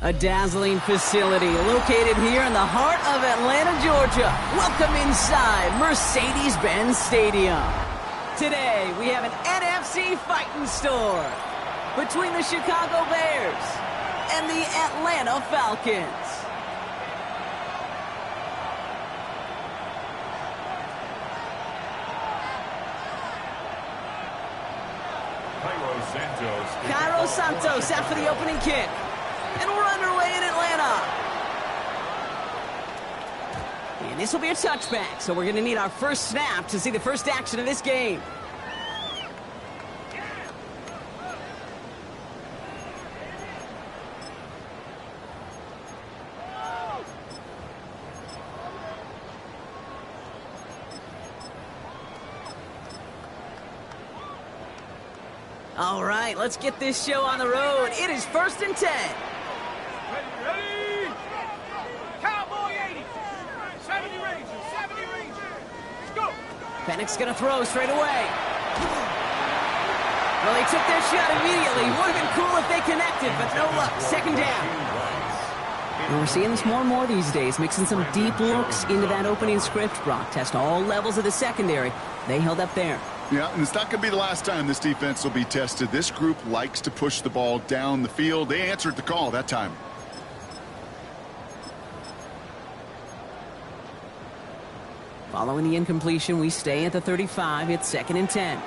A dazzling facility located here in the heart of Atlanta, Georgia. Welcome inside Mercedes-Benz Stadium. Today, we have an NFC fighting store between the Chicago Bears and the Atlanta Falcons. Cairo Santos out for the opening kick. And we're underway in Atlanta. And this will be a touchback, so we're going to need our first snap to see the first action of this game. All right, let's get this show on the road. It is 1st and 10. Ready? Cowboy 80. 70 Rangers. 70 Rangers. Let's go. Pennick's going to throw straight away. Well, they took their shot immediately. Would have been cool if they connected, but no luck. 2nd down. And we're seeing this more and more these days, mixing some deep looks into that opening script. Brock test all levels of the secondary. They held up there. Yeah, and it's not going to be the last time this defense will be tested. This group likes to push the ball down the field. They answered the call that time. Following the incompletion, we stay at the 35. It's 2nd and 10.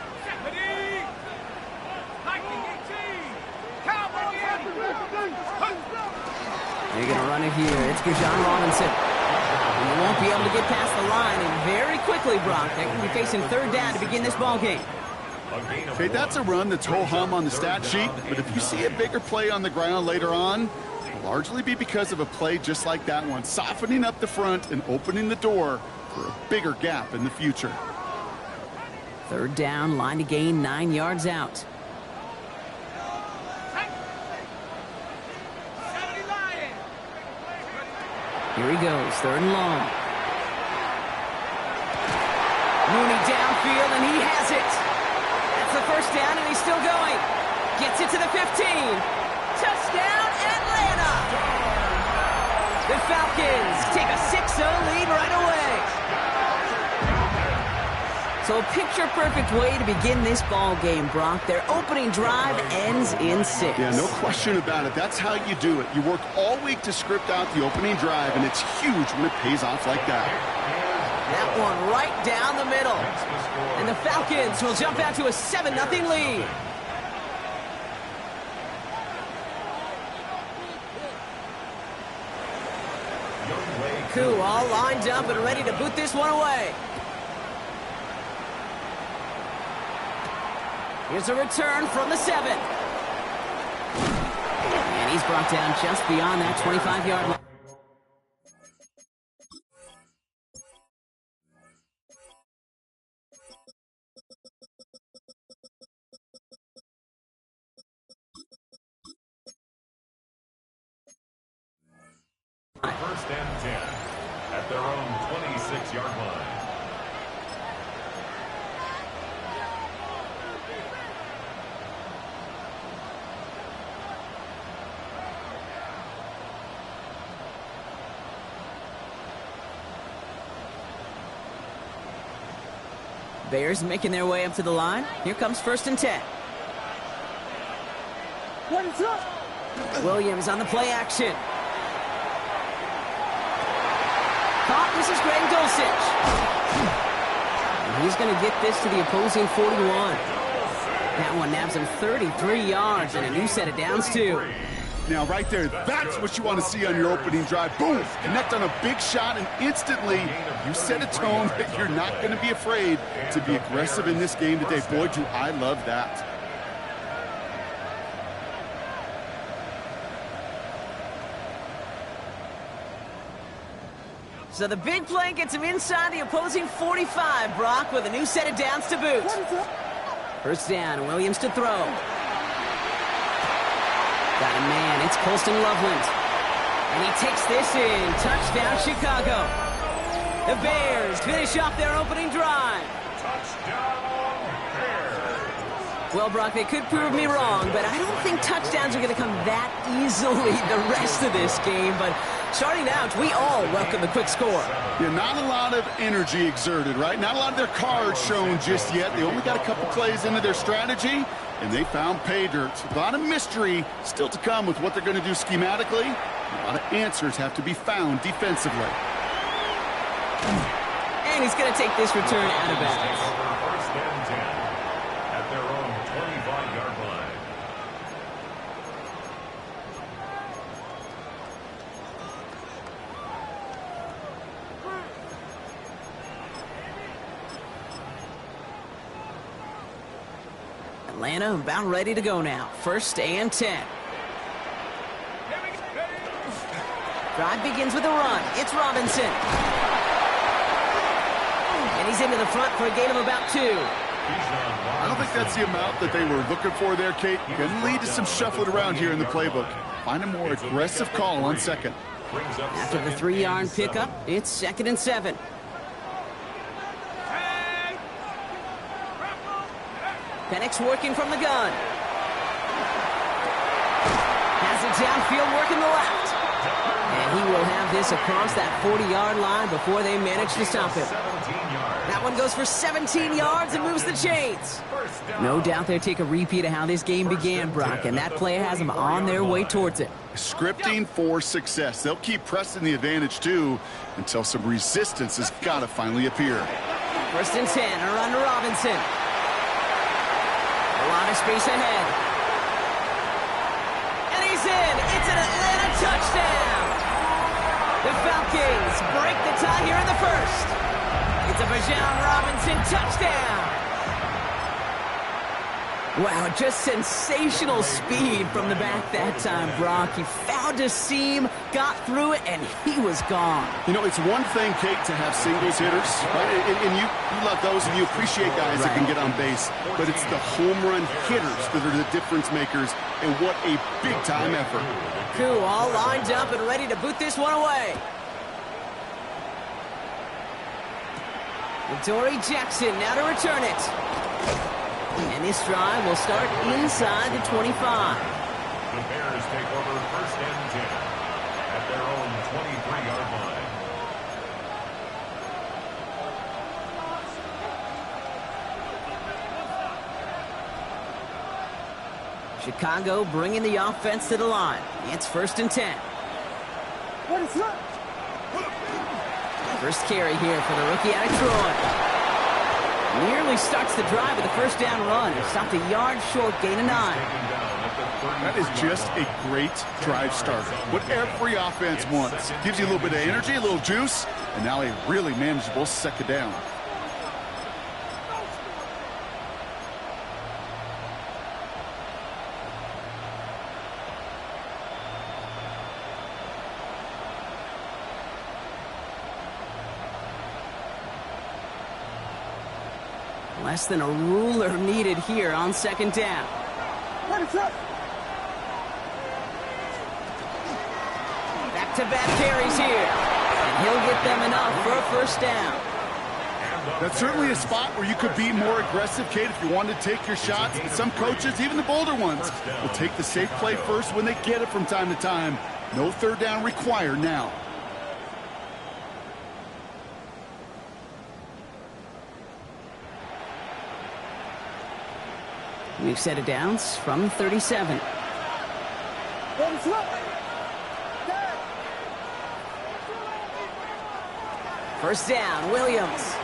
They're going to run it here. It's Bijan Robinson. And they won't be able to get past the line. And very quickly, Brock, they're going to be facing 3rd down to begin this ball game. Okay, that's a run that's ho-hum on the stat sheet. But if you see a bigger play on the ground later on, it'll largely be because of a play just like that one, softening up the front and opening the door for a bigger gap in the future. 3rd down, line to gain 9 yards out. Here he goes, 3rd and long. Mooney downfield, and he has it. That's the 1st down, and he's still going. Gets it to the 15. Touchdown, Atlanta! The Falcons take a 6-0 lead right away. So a picture-perfect way to begin this ball game, Brock. Their opening drive ends in 6. Yeah, no question about it. That's how you do it. You work all week to script out the opening drive, and it's huge when it pays off like that. That one right down the middle. And the Falcons will jump out to a 7-0 lead. Koo all lined up and ready to boot this one away. Here's a return from the 7. And he's brought down just beyond that 25-yard line. First and 10 at their own 26-yard line. Bears making their way up to the line. Here comes 1st and 10. Williams on the play action. Caught. This is Greg Dulcich. And he's going to get this to the opposing 41. That one nabs him 33 yards and a new set of downs, too. Now, right there, that's what you want to see on your opening drive. Boom! Connect on a big shot, and instantly you set a tone that you're not going to be afraid to be aggressive in this game today. Boy, do I love that. So the big play gets him inside the opposing 45, Brock, with a new set of downs to boot. First down, Williams to throw. Got a man, it's Colston Loveland. And he takes this in. Touchdown, Chicago. The Bears finish off their opening drive. Touchdown, Bears. Well, Brock, they could prove me wrong, but I don't think touchdowns are going to come that easily the rest of this game. But starting out, we all welcome the quick score. Yeah, not a lot of energy exerted, right? Not a lot of their cards shown just yet. They only got a couple plays into their strategy, and they found pay dirt. A lot of mystery still to come with what they're going to do schematically. A lot of answers have to be found defensively. And he's going to take this return out of bounds. First and 10 at their own 25-yard line. Atlanta about ready to go now. First and 10. Drive begins with a run. It's Robinson. And he's into the front for a gain of about 2. I don't think that's the amount that they were looking for there, Kate. Can lead to some shuffling around here in the playbook. Find a more aggressive call on second. After the 3-yard pickup, it's 2nd and 7. Penix working from the gun. Has it downfield working the left. And he will have this across that 40-yard line before they manage to stop him. That one goes for 17 yards and moves the chains. No doubt they'll take a repeat of how this game began, Brock, and that play has them on their way towards it. Scripting for success. They'll keep pressing the advantage, too, until some resistance has got to finally appear. First and 10, a run to Robinson. A lot of space ahead. And he's in. It's an Atlanta touchdown. The Falcons break the tie here in the first. It's a Bijan Robinson touchdown. Wow, just sensational speed from the back that time, Brock. He found a seam, got through it, and he was gone. You know, it's one thing, Kate, to have singles hitters, right? And you love those, and you appreciate guys that can get on base. But it's the home run hitters that are the difference makers, and what a big-time effort. Cool, all lined up and ready to boot this one away. Dory Jackson now to return it. And this drive will start inside the 25. The Bears take over first and 10 at their own 23-yard line. Chicago bringing the offense to the line. It's first and 10. First carry here for the rookie out of Troy. Nearly starts the drive with a first down run. Stopped a yard short, gain of 9. That is just a great drive starter. What every offense wants. Gives you a little bit of energy, a little juice, and now a really manageable second down. Less than a ruler needed here on second down. Back-to-back carries here. And he'll get them enough for a first down. That's certainly a spot where you could be more aggressive, Kate, if you wanted to take your shots. But some coaches, even the bolder ones, will take the safe play first when they get it from time to time. No third down required now. New set of downs from 37. First down, Williams.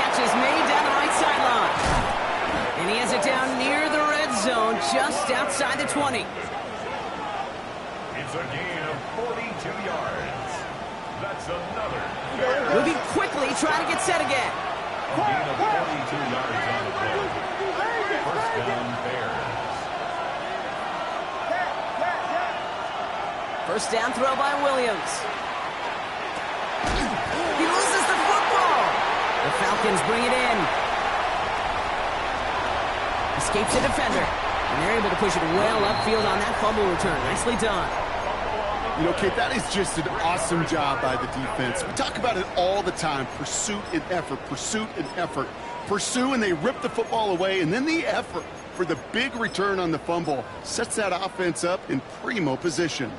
Catch is made down the right sideline. And he has it down near the red zone, just outside the 20. It's a gain of 42 yards. That's another. Moving quickly, trying to get set again. Gain of 42 yards on the play. First down, Bears. First down throw by Williams. Falcons bring it in. Escapes the defender. And they're able to push it well upfield on that fumble return. Nicely done. You know, Kate, that is just an awesome job by the defense. We talk about it all the time. Pursuit and effort, pursuit and effort. Pursue, and they rip the football away, and then the effort for the big return on the fumble sets that offense up in primo position.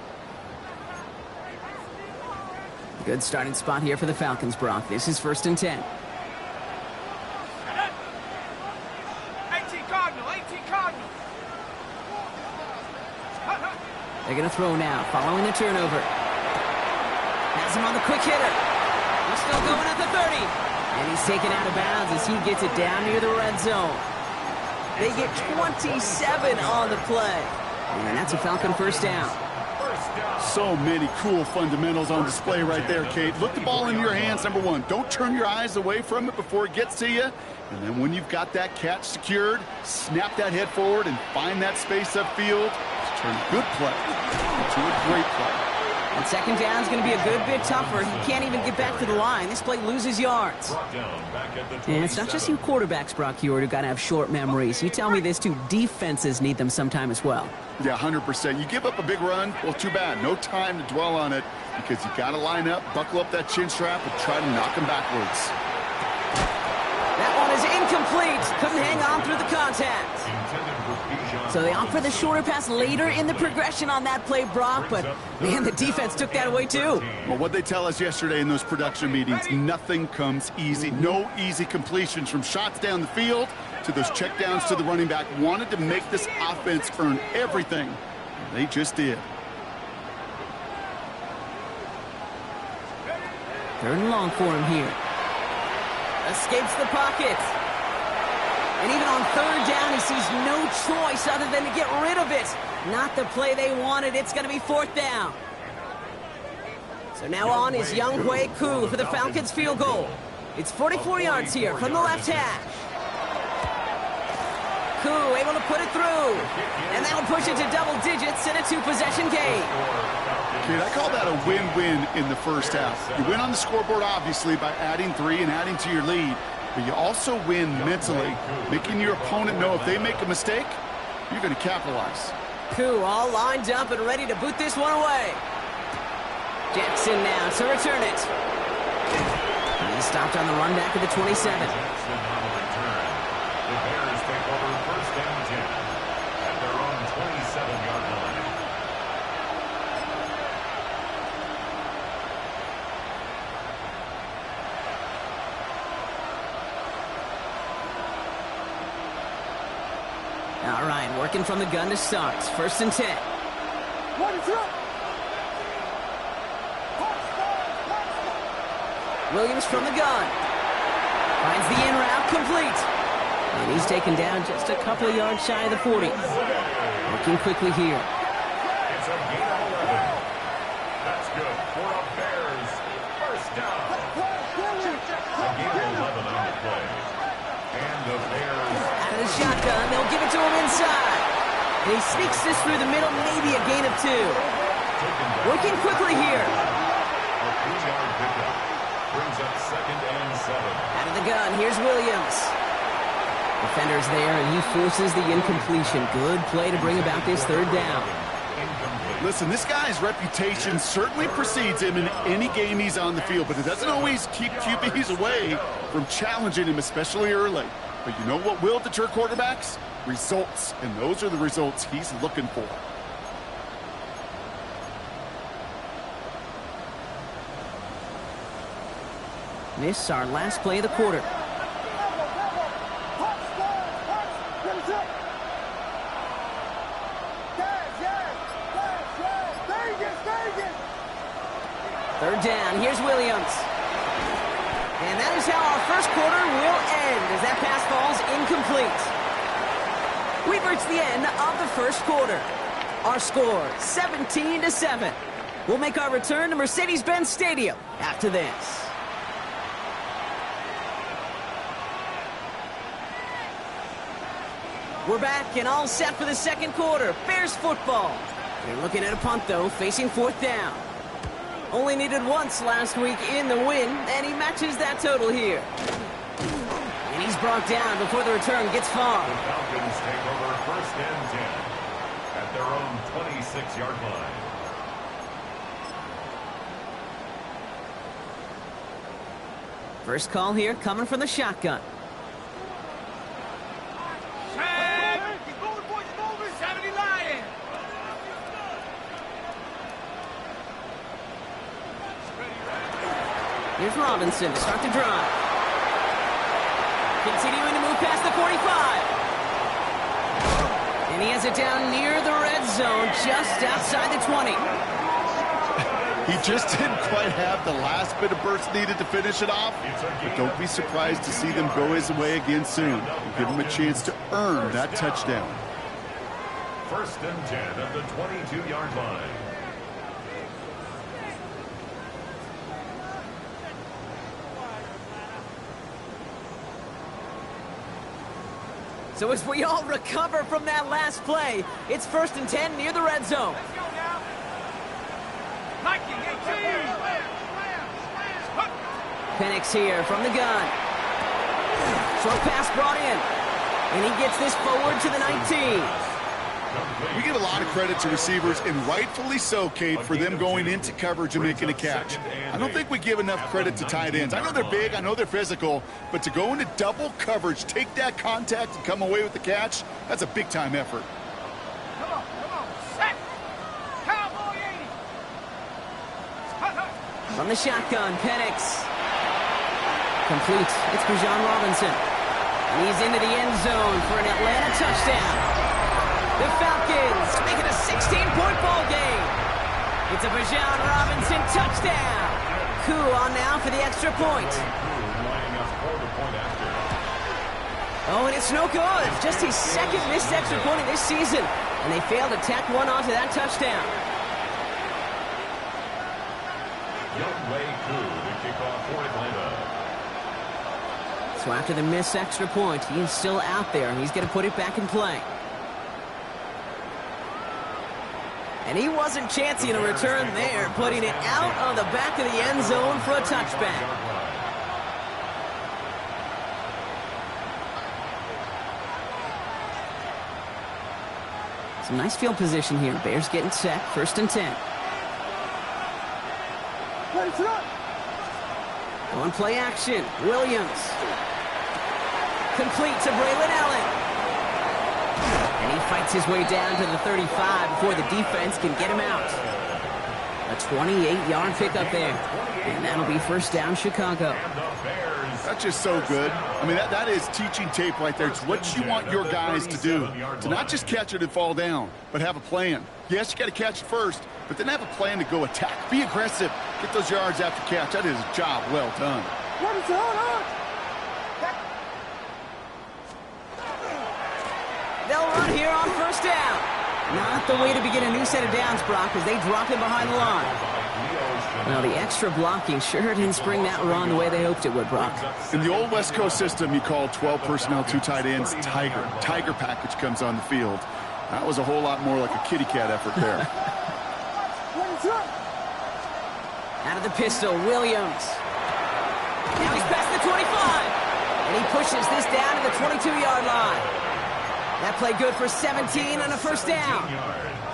Good starting spot here for the Falcons, Brock. This is 1st and 10. 18 Cardinal, 18 Cardinal. They're going to throw now, following the turnover. Has him on the quick hitter. He's still going at the 30. And he's taken out of bounds as he gets it down near the red zone. They get 27 on the play. And that's a Falcon first down. So many cool fundamentals on display right there, Kate. Look the ball in your hands, number one. Don't turn your eyes away from it before it gets to you. And then when you've got that catch secured, snap that head forward and find that space upfield. Turn a good play into a great play. And 2nd down is going to be a good bit tougher. He can't even get back to the line. This play loses yards. And it's not just you quarterbacks, Brock Huard, who got to have short memories. You tell me this too, defenses need them sometime as well. Yeah, 100%. You give up a big run, well, too bad. No time to dwell on it because you got to line up, buckle up that chin strap, and try to knock them backwards. That one is incomplete. Couldn't hang on through the contact. So they opt for the shorter pass later in the progression on that play, Brock, but, man, the defense took that away too. Well, what they tell us yesterday in those production meetings, nothing comes easy. No easy completions from shots down the field to those checkdowns to the running back. Wanted to make this offense earn everything. And they just did. 3rd and long for him here. Escapes the pocket. And even on 3rd down, he sees no choice other than to get rid of it. Not the play they wanted. It's going to be 4th down. So now on is Younghoe Koo for the Falcons field goal. It's 44 yards here from the left hash. Koo able to put it through. And that'll push it to double digits in a 2-possession game. Kid, I call that a win-win in the first half. You win on the scoreboard, obviously, by adding 3 and adding to your lead. But you also win mentally, making your opponent know if they make a mistake, you're going to capitalize. Koo all lined up and ready to boot this one away. Jackson now to return it. He stopped on the run back at the 27. The Bears take over 1st and 10 at their own 27-yard line. All right, working from the gun to start. 1st and 10. Williams from the gun. Finds the in route complete. And he's taken down just a couple of yards shy of the 40. Working quickly here. It's a gain of 11. That's good for a Bears first down. A gain of 11 on the play. And the Bears Out of the shotgun, they'll give it to him inside. And he sneaks this through the middle, maybe a gain of 2. Working quickly here. a 3-yard pickup. Brings up 2nd and 7. Out of the gun, here's Williams. Defender's there, and he forces the incompletion. Good play to bring about this 3rd down. Listen, this guy's reputation certainly precedes him in any game he's on the field, but it doesn't always keep QBs away from challenging him, especially early. But you know what will deter quarterbacks? Results, and those are the results he's looking for. This is our last play of the quarter. Third down, here's Williams. And that is how our first quarter will end as that pass falls incomplete. We've reached the end of the first quarter. Our score, 17-7. We'll make our return to Mercedes-Benz Stadium after this. We're back and all set for the second quarter. Bears football. They're looking at a punt, though, facing 4th down. Only needed once last week in the win, and he matches that total here. brought down before the return gets far. The Falcons take over first and 10 at their own 26-yard line. First call here coming from the shotgun. Keep moving, boys, moving. 70 Lions. Here's Robinson to start the drive. Continuing to move past the 45. And he has it down near the red zone, just outside the 20. He just didn't quite have the last bit of burst needed to finish it off. But don't be surprised to see them go his way again soon. And give him a chance to earn that touchdown. First and 10 at the 22-yard line. So as we all recover from that last play, it's first and 10 near the red zone. Let's go now. Nike, 18. Penix here from the gun. Short pass brought in. And he gets this forward to the 19. We give a lot of credit to receivers, and rightfully so, Kate, for them going into coverage and making a catch. I don't think we give enough credit to tight ends. I know they're big, I know they're physical, but to go into double coverage, take that contact, and come away with the catch, that's a big-time effort. Come on. Set. Cowboy 80. From the shotgun, Penix. Complete. It's Bijan Robinson. And he's into the end zone for an Atlanta touchdown. The Falcons make it a 16-point ball game. It's a Bijan Robinson touchdown. Coup on now for the extra point. Oh, and it's no good. Just his second missed extra point of this season. And they failed to tack one onto that touchdown. Youngway Koo to kick off for Atlanta. So after the missed extra point, he is still out there, and he's going to put it back in play. And he wasn't chancing a return there, putting it out of the back of the end zone for a touchback. Some nice field position here. Bears getting set, first and 10. On play action, Williams. Complete to Braylon Allen. And he fights his way down to the 35 before the defense can get him out. A 28-yard pickup there. And that'll be first down, Chicago. That's just so good. I mean, that is teaching tape right there. It's what you want your guys to do. To not just catch it and fall down, but have a plan. Yes, you got to catch it first, but then have a plan to go attack. Be aggressive. Get those yards after catch. That is a job well done. They'll run here on first down. Not the way to begin a new set of downs, Brock, as they drop him behind the line. Well, the extra blocking sure didn't spring that run the way they hoped it would, Brock. In the old West Coast system, you call 12 personnel, 2 tight ends, Tiger. Tiger package comes on the field. That was a whole lot more like a kitty cat effort there. Out of the pistol, Williams. Now he's past the 25. And he pushes this down to the 22-yard line. That play good for 17 and a first down.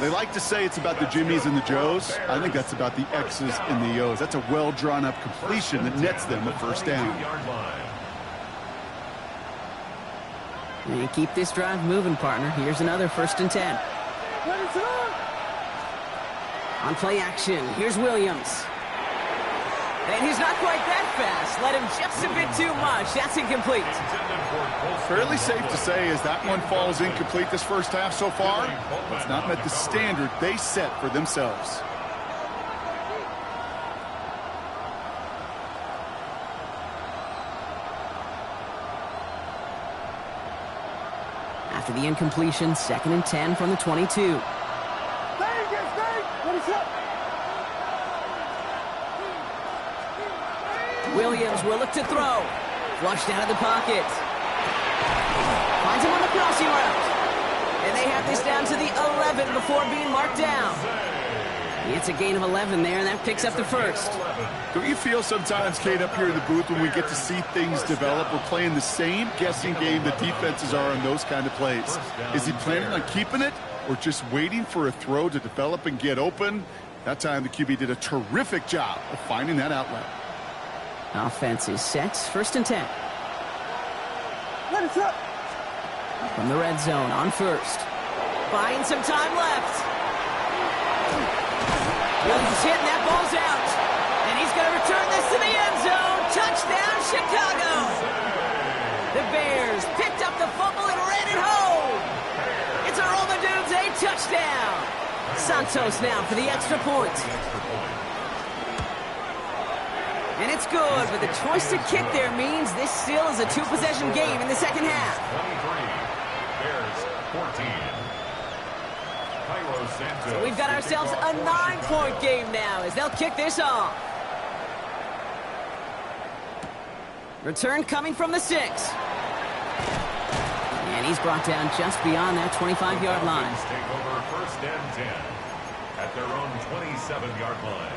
They like to say it's about the Jimmies and the Joes. I think that's about the X's and the O's. That's a well-drawn-up completion that nets them a first down. And keep this drive moving, partner. Here's another first and 10. On play action, here's Williams. And he's not quite that fast. Let him just a bit too much. That's incomplete. Fairly safe to say as that one falls incomplete this first half so far, it's not met the standard they set for themselves. After the incompletion, second and 10 from the 22. Williams will look to throw. Flushed out of the pocket. Finds him on the crossing route. And they have this down to the 11 before being marked down. It's a gain of 11 there, and that picks up the first. Don't you feel sometimes, Kate, up here in the booth when we get to see things develop, we're playing the same guessing game the defenses are on those kind of plays? Is he planning on keeping it or just waiting for a throw to develop and get open? That time the QB did a terrific job of finding that outlet. Offense is set. First and 10. From the red zone on first. Buying some time left. Williams hit, and that ball's out. And he's going to return this to the end zone. Touchdown, Chicago. The Bears picked up the fumble and ran it home. It's a Roman Dudes, a touchdown. Santos now for the extra point. And it's good, but the choice to kick there means this still is a two-possession game in the second half. 23, Bears 14. So we've got ourselves a 9-point game now as they'll kick this off. Return coming from the 6. And he's brought down just beyond that 25-yard line. Take over first and 10 at their own 27-yard line.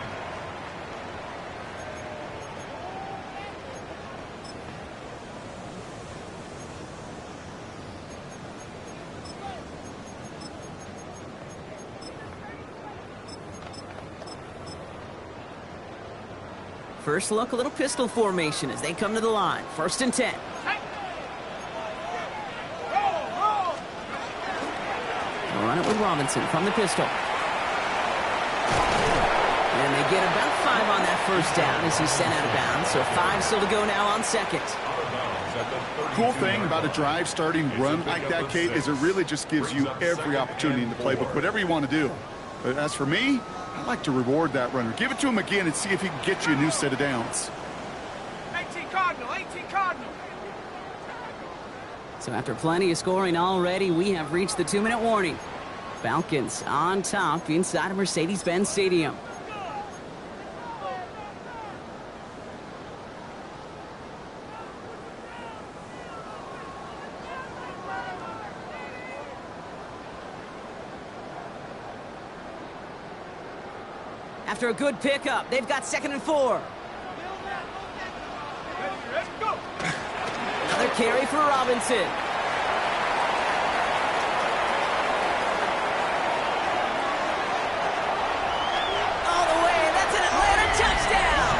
First look, a little pistol formation as they come to the line. First and 10. They'll run it with Robinson from the pistol. And they get about 5 on that first down as he's sent out of bounds. So 5 still to go now on second. Cool thing about a drive starting run like that, Kate, is it really just gives you every opportunity in the playbook, whatever you want to do. But as for me, I like to reward that runner. Give it to him again and see if he can get you a new set of downs. 18 Cardinal, 18 Cardinal. So after plenty of scoring already, we have reached the 2-minute warning. Falcons on top inside of Mercedes-Benz Stadium. After a good pickup, they've got 2nd and 4. Let's go. Another carry for Robinson. All the way, that's an Atlanta touchdown.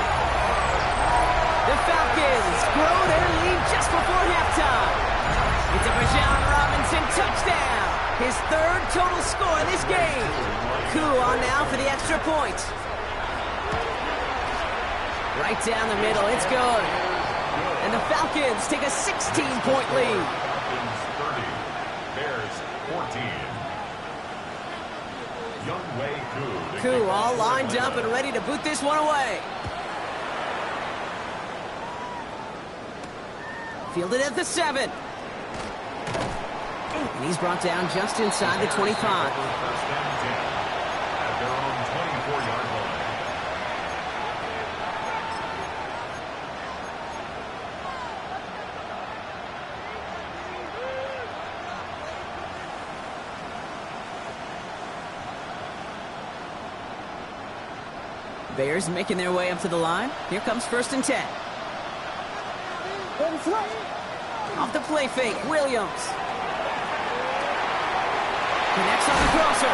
The Falcons grow their lead just before halftime. It's a Bijan Robinson touchdown. His 3rd total score in this game. Coup on now for the extra point. Right down the middle, it's good. And the Falcons take a 16-point lead. Falcons 30, Bears 14. Youngway Coup all lined up and ready to boot this one away. Fielded at the 7. And he's brought down just inside the 25. First and 10 at their own 24-yard line. Bears making their way up to the line. Here comes first and 10. Off the play fake, Williams. Connects on the crosser.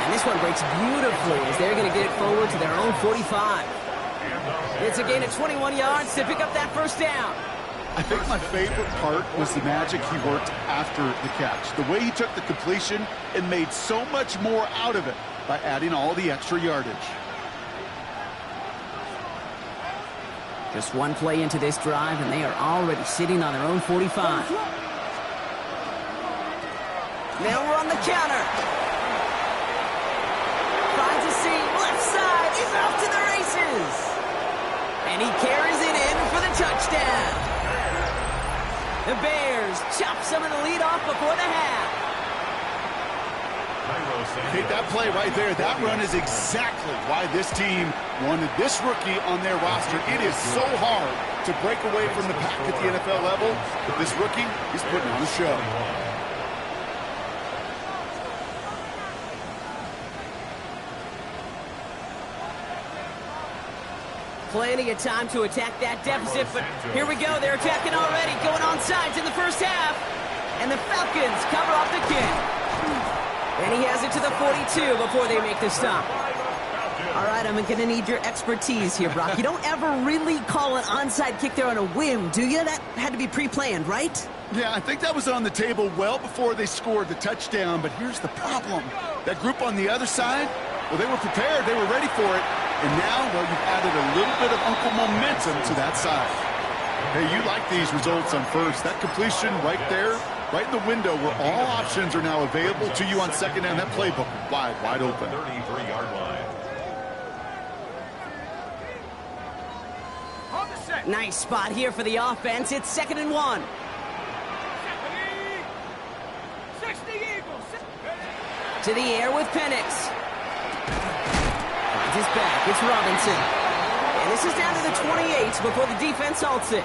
And this one breaks beautifully as they're going to get it forward to their own 45. It's a gain of 21 yards to pick up that first down. I think my favorite part was the magic he worked after the catch. The way he took the completion and made so much more out of it by adding all the extra yardage. Just one play into this drive, and they are already sitting on their own 45. Now we're on the counter. Finds a seam, left side, he's off to the races. And he carries it in for the touchdown. The Bears chop some of the lead off before the half. Hey, that play right there, that run is exactly why this team wanted this rookie on their roster. It is so hard to break away from the pack at the NFL level, but this rookie is putting on a show. Plenty of time to attack that deficit, but here we go. They're attacking already, going on sides in the first half. And the Falcons cover off the kick. And he has it to the 42 before they make the stop. All right, I'm going to need your expertise here, Brock. You don't ever really call an onside kick there on a whim, do you? That had to be pre-planned, right? Yeah, I think that was on the table well before they scored the touchdown, but here's the problem. That group on the other side, well, they were prepared. They were ready for it. And now, well, you've added a little bit of Uncle Momentum to that side. Hey, you like these results on first. That completion right there, right in the window where all options are now available to you on second down. That playbook wide open. 33-yard line. Nice spot here for the offense. It's 2nd and 1. To the air with Penix. Finds his back. It's Robinson. And this is down to the 28 before the defense halts it.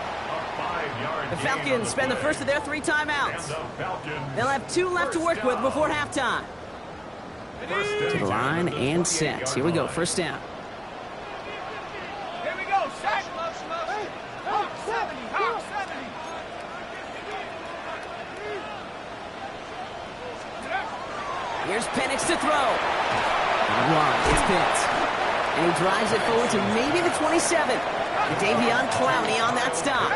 The Falcons spend the first of their 3 timeouts. They'll have 2 left to work with before halftime. To the line and set. Here we go. First down. Here we go. Sack. Hawk 70. Hawk 70. Here's Penix to throw. Wide, it's Pitts. And he drives it forward to maybe the 27. And Davion Clowney on that stop.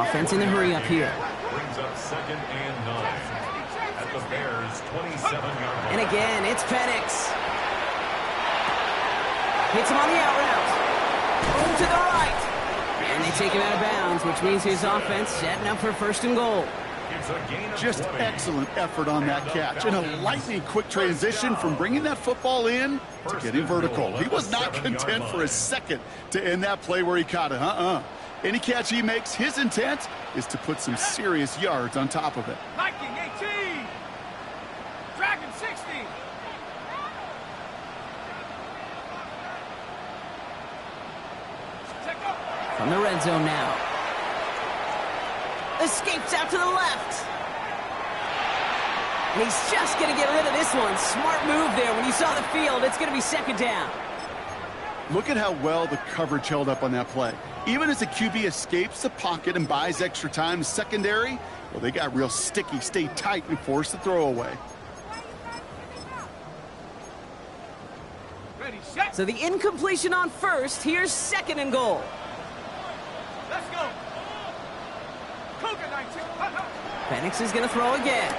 Offense in the hurry up here. Brings up 2nd and 9 at the Bears' 27-yard line. And again, it's Penix. Hits him on the out route. Boom to the right. And they take him out of bounds, which means his offense setting up for 1st and goal. Just excellent effort on that catch. And a lightning quick transition from bringing that football in to getting vertical. He was not content for a second to end that play where he caught it. Any catch he makes, his intent is to put some serious yards on top of it. Viking 18. Dragon 60. From the red zone now. Escapes out to the left. And he's just going to get rid of this one. Smart move there. When you saw the field, it's going to be 2nd down. Look at how well the coverage held up on that play. Even as the QB escapes the pocket and buys extra time, secondary, well, they got real sticky, stay tight, and force the throw away. Ready, set. So the incompletion on first. Here's 2nd and goal. Let's go. Cougar 19. Penix is going to throw again.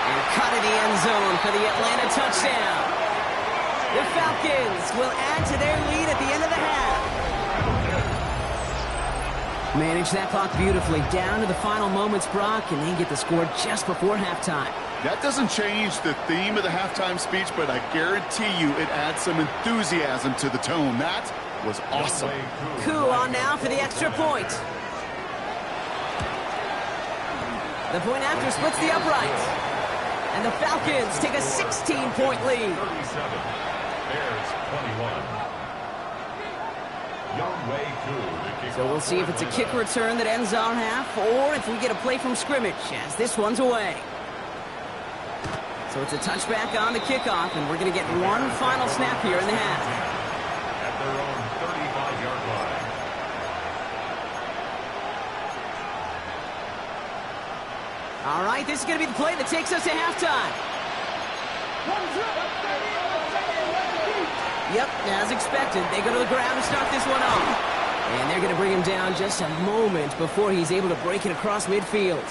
And cut in the end zone for the Atlanta touchdown. The Falcons will add to their lead at the end of the half. Manage that clock beautifully down to the final moments, Brock, and they get the score just before halftime. That doesn't change the theme of the halftime speech, but I guarantee you it adds some enthusiasm to the tone. That was awesome. Koo on now for the extra point. The point after splits the uprights. And the Falcons take a 16-point lead. 37, Bears 21. Youngway Koo. So we'll see if it's a kick return that ends on half, or if we get a play from scrimmage, as this one's away. So it's a touchback on the kickoff, and we're going to get one final snap here in the half. At their own 35-yard line. All right, this is going to be the play that takes us to halftime. Yep, as expected, they go to the ground to start this one off. And they're going to bring him down just a moment before he's able to break it across midfield.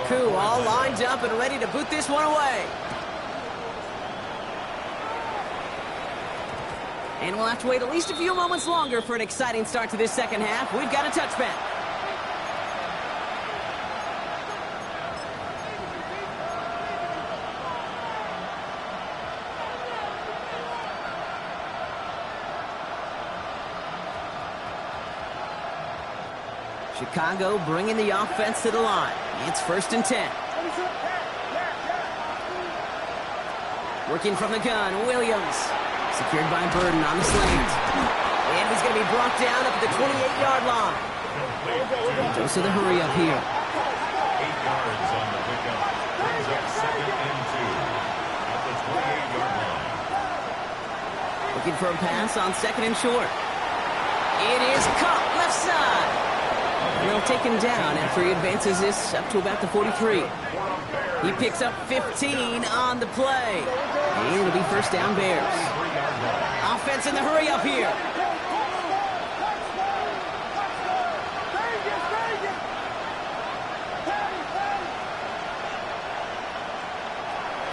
Koo all lined up and ready to boot this one away. And we'll have to wait at least a few moments longer for an exciting start to this second half. We've got a touchback. Chicago bringing the offense to the line. It's 1st and 10. Working from the gun, Williams. Secured by Burden on the slant. And he's going to be brought down up at the 28-yard line. Goes to the hurry up here. 8 yards on the pickup. Brings up 2nd and 2 at the 28-yard line. Looking for a pass on 2nd and short. It is caught left side. And they'll take him down after he advances this up to about the 43. He picks up 15 on the play. And it'll be first down Bears. Offense in the hurry up here.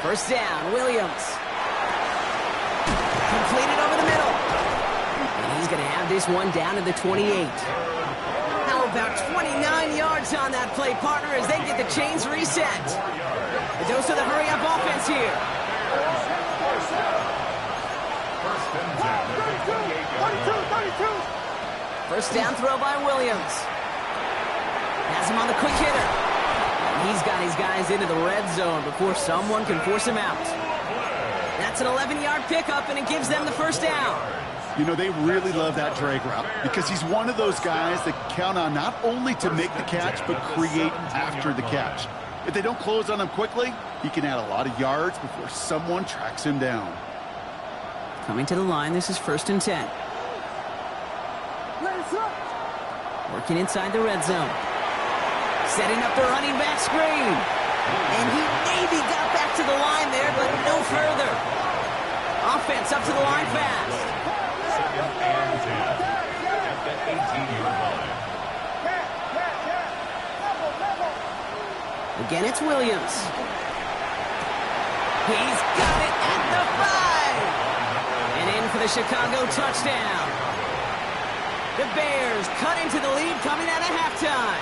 First down, Williams. Completed over the middle. And he's going to have this one down to the 28. How about 29 yards on that play, partner, as they get the chains reset. The dose of the hurry-up offense here. First down throw by Williams. Has him on the quick hitter. And he's got his guys into the red zone before someone can force him out. That's an 11-yard pickup, and it gives them the first down. You know, they really love that drag route because he's one of those guys that count on not only to make the catch, but create after the catch. If they don't close on him quickly, he can add a lot of yards before someone tracks him down. Coming to the line, this is 1st and 10. Working inside the red zone. Setting up the running back screen. And he maybe got back to the line there, but no further. Offense up to the line fast. 2nd and 10 at the 18-yard line. Again, it's Williams. He's got it at the 5. And in for the Chicago touchdown. The Bears cut into the lead coming out of halftime.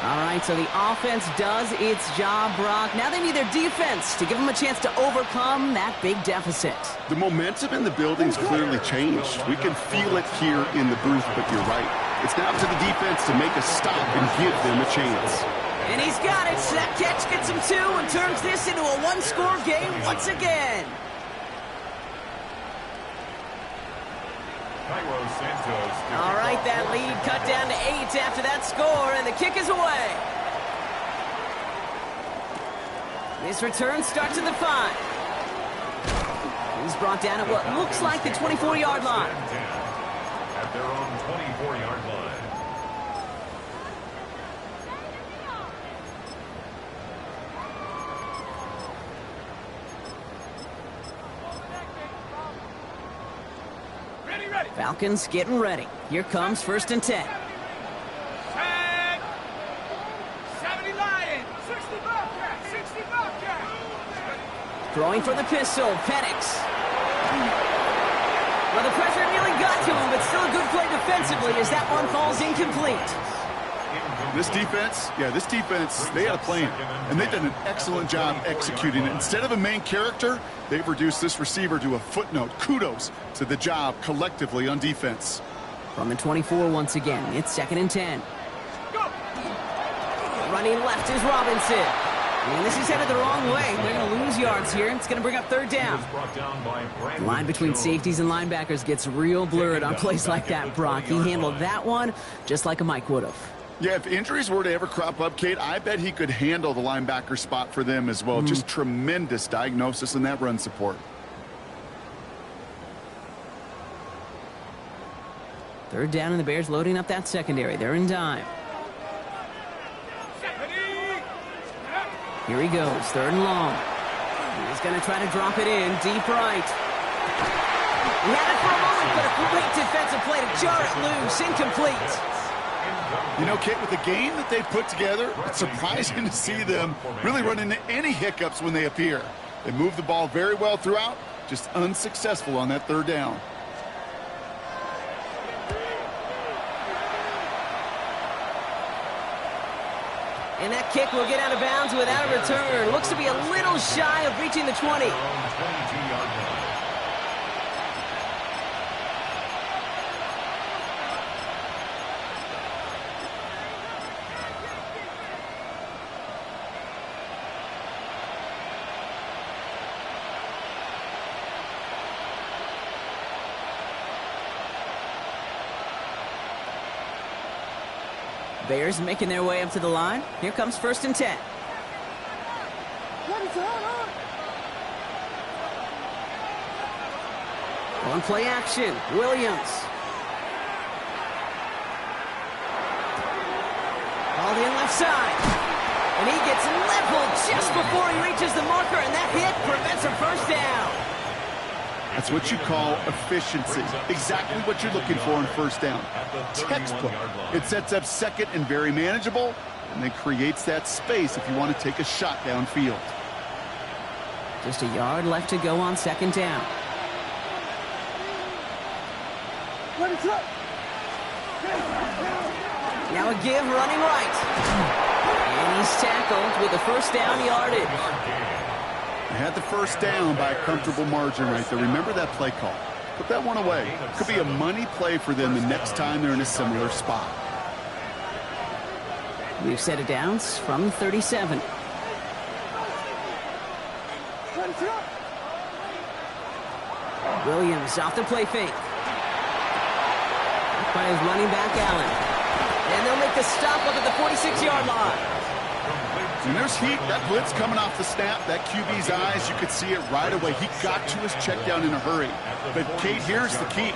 All right, so the offense does its job, Brock. Now they need their defense to give them a chance to overcome that big deficit. The momentum in the building's clearly changed. We can feel it here in the booth, but you're right. It's now to the defense to make a stop and give them a chance. And he's got it. That catch gets him 2 and turns this into a one-score game once again. All right, that lead cut down to 8 after that score, and the kick is away. This return starts at the 5. He's brought down at what looks like the 24-yard line. At their own 24-yard line. Falcons getting ready. Here comes 1st and 10. 70 Lions. 60 Bobcats. 60 Bobcats. Throwing for the pistol, Penix. Well, the pressure nearly got to him, but still a good play defensively as that one falls incomplete. This defense, they had a plan, and they've done an excellent job executing it. Instead of a main character, they've reduced this receiver to a footnote. Kudos to the job collectively on defense. From the 24 once again, it's 2nd and 10. Running left is Robinson. And this is headed the wrong way. They're going to lose yards here. It's going to bring up 3rd down. The line between safeties and linebackers gets real blurred on plays like that, Brock. He handled that one just like a Mike would have. Yeah, if injuries were to ever crop up, Kate, I bet he could handle the linebacker spot for them as well. Just tremendous diagnosis in that run support. 3rd down, and the Bears loading up that secondary. They're in dime. Here he goes, 3rd and long. He's going to try to drop it in, deep right. He had it for a moment, but a great defensive play to jar it loose, incomplete. You know, Kate, with the game that they've put together, it's surprising to see them really run into any hiccups when they appear. They move the ball very well throughout, just unsuccessful on that 3rd down. And that kick will get out of bounds without a return. Looks to be a little shy of reaching the 20. Bears making their way up to the line. Here comes 1st and 10. On play action, Williams. All in left side. And he gets leveled just before he reaches the marker, and that hit prevents a first down. That's what you call efficiency. Exactly what you're looking for in first down. Textbook. It sets up second and very manageable, and then creates that space if you want to take a shot downfield. Just a yard left to go on 2nd down. Now a give running right. And he's tackled with the first down yardage. They had the first down by a comfortable margin right there. Remember that play call. Put that one away. Could be a money play for them the next time they're in a similar spot. We've set it downs from 37. Williams off the play fake. By his running back, Allen. And they'll make the stop up at the 46-yard line. And there's heat. That blitz coming off the snap. That QB's eyes, you could see it right away. He got to his check down in a hurry. But, Kate, here's the key.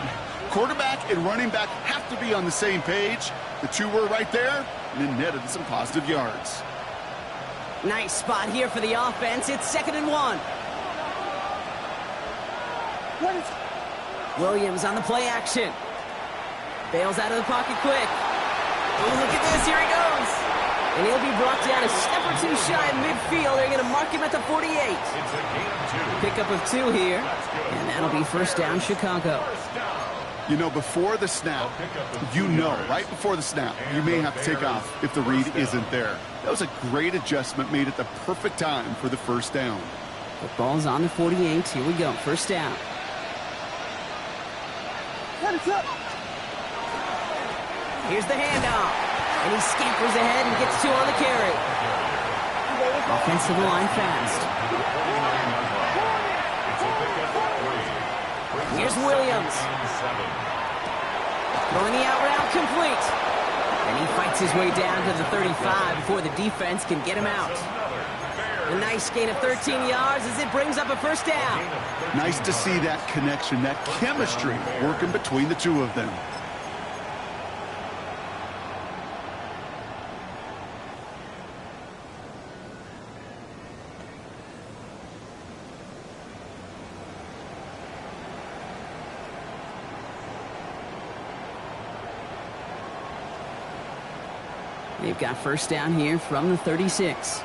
Quarterback and running back have to be on the same page. The two were right there, and then netted some positive yards. Nice spot here for the offense. It's 2nd and 1. Williams on the play action. Bails out of the pocket quick. Oh, look at this. Here he goes. And he'll be brought down a step or two shy of midfield. They're going to mark him at the 48. Pickup of 2 here. And that'll be first down, Chicago. You know, before the snap, right before the snap, you may have to take off if the read isn't there. That was a great adjustment made at the perfect time for the first down. The ball's on the 48. Here we go. First down. Here's the handoff. And he scampers ahead and gets 2 on the carry. Offensive line fast. Here's Williams. Throwing the out route complete. And he fights his way down to the 35 before the defense can get him out. A nice gain of 13 yards as it brings up a first down. Nice to see that connection, that chemistry working between the two of them. They've got first down here from the 36.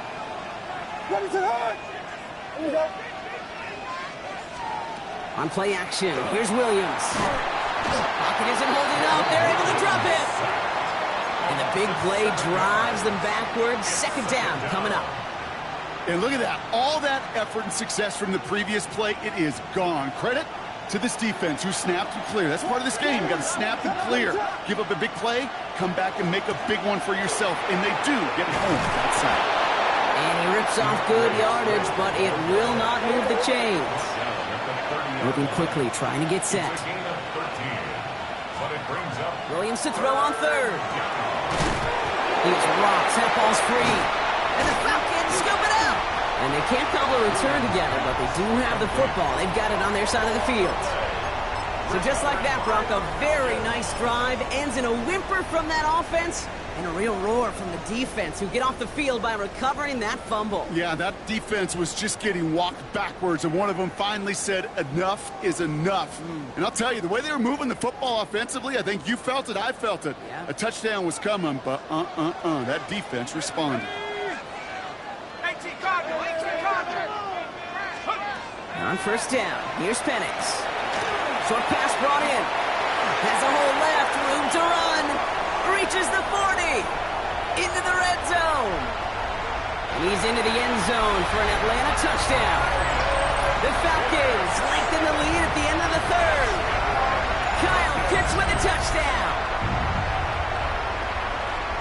On play action, here's Williams. Pocket isn't holding up. They're able to drop it. And the big play drives them backwards. 2nd down coming up. And look at that. All that effort and success from the previous play, it is gone. Credit to this defense who snapped and cleared. That's part of this game. You got to snap and clear. Give up a big play, come back and make a big one for yourself. And they do get home that side. And he rips off good yardage, but it will not move the chains. Moving quickly, trying to get set. Williams to throw on 3rd. He's rocks. That ball's free. And the Falcons scoop it up. And they can't cobble a return together, but they do have the football. They've got it on their side of the field. So just like that, Brock, a very nice drive. Ends in a whimper from that offense and a real roar from the defense who get off the field by recovering that fumble. Yeah, that defense was just getting walked backwards, and one of them finally said, enough is enough. And I'll tell you, the way they were moving the football offensively, I think you felt it, I felt it. Yeah. A touchdown was coming, but that defense responded. On first down, here's Penix. Short pass brought in. Has a hole left, room to run. Reaches the 40. Into the red zone. And he's into the end zone for an Atlanta touchdown. The Falcons lengthen the lead at the end of the 3rd. Kyle Pitts with a touchdown.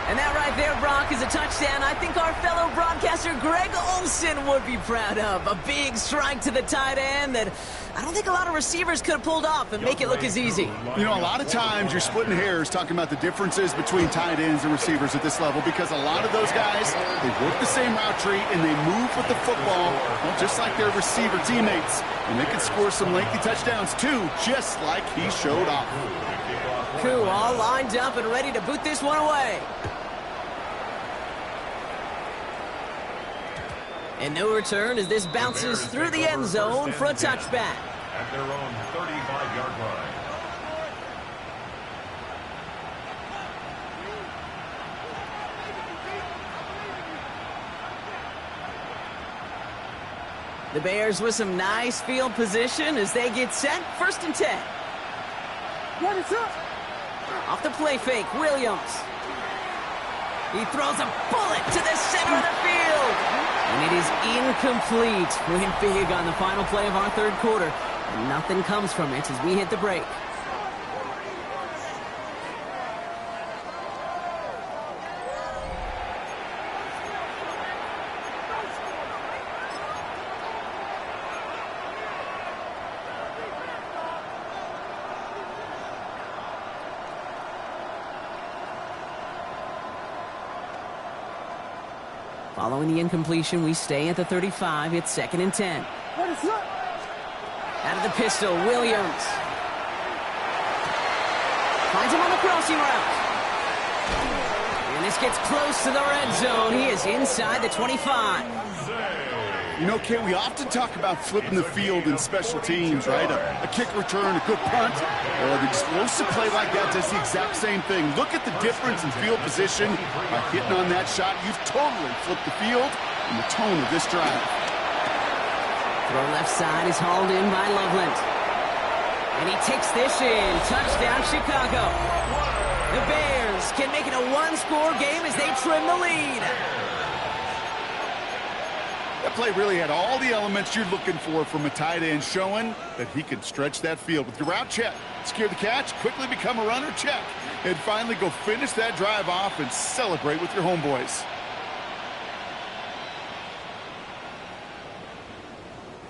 And that right right there, Brock, is a touchdown I think our fellow broadcaster Greg Olson would be proud of. A big strike to the tight end that I don't think a lot of receivers could have pulled off and make it look as easy. You know, a lot of times you're splitting hairs talking about the differences between tight ends and receivers at this level because a lot of those guys, they work the same route tree and they move with the football, well, just like their receiver teammates. And they can score some lengthy touchdowns too, just like he showed off. Koo all lined up and ready to boot this one away. And no return as this bounces through the end zone for a touchback. At their own 35-yard line. The Bears with some nice field position as they get set. 1st and 10. Off the play fake, Williams. He throws a bullet to the center of the field. And it is incomplete. Went big on the final play of our 3rd quarter. And nothing comes from it as we hit the break. Following the incompletion, we stay at the 35. It's 2nd and 10. Out of the pistol, Williams. Finds him on the crossing route. And this gets close to the red zone. He is inside the 25. You know, Kate, we often talk about flipping the field in special teams, right? A kick return, a good punt. Well, an explosive play like that does the exact same thing. Look at the difference in field position. By hitting on that shot, you've totally flipped the field and the tone of this drive. Throw left side is hauled in by Loveland. And he takes this in. Touchdown, Chicago. The Bears can make it a one-score game as they trim the lead. That play really had all the elements you're looking for from a tight end, showing that he can stretch that field with your route check, secure the catch, quickly become a runner check, and finally go finish that drive off and celebrate with your homeboys.